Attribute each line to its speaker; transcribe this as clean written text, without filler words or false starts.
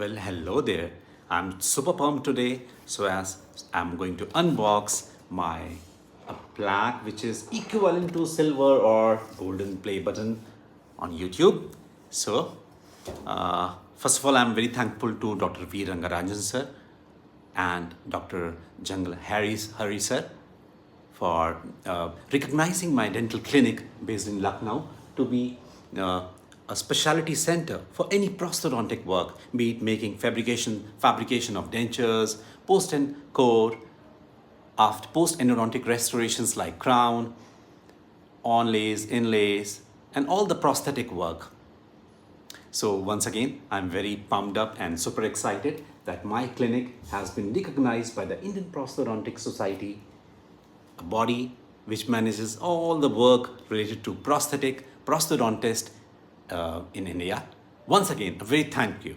Speaker 1: Well, hello there. I'm super pumped today, so as I'm going to unbox my a plaque which is equivalent to silver or golden play button on YouTube. So, first of all, I'm very thankful to Dr. V. Rangarajan sir and Dr. Jungle Hari sir for recognizing my dental clinic based in Lucknow to be a specialty center for any prosthodontic work, be it making fabrication of dentures, post and core, after post-endodontic restorations like crown, onlays, inlays, and all the prosthetic work. So once again, I'm very pumped up and super excited that my clinic has been recognized by the Indian Prosthodontic Society, a body which manages all the work related to prosthodontist in India. Once again, a very thank you.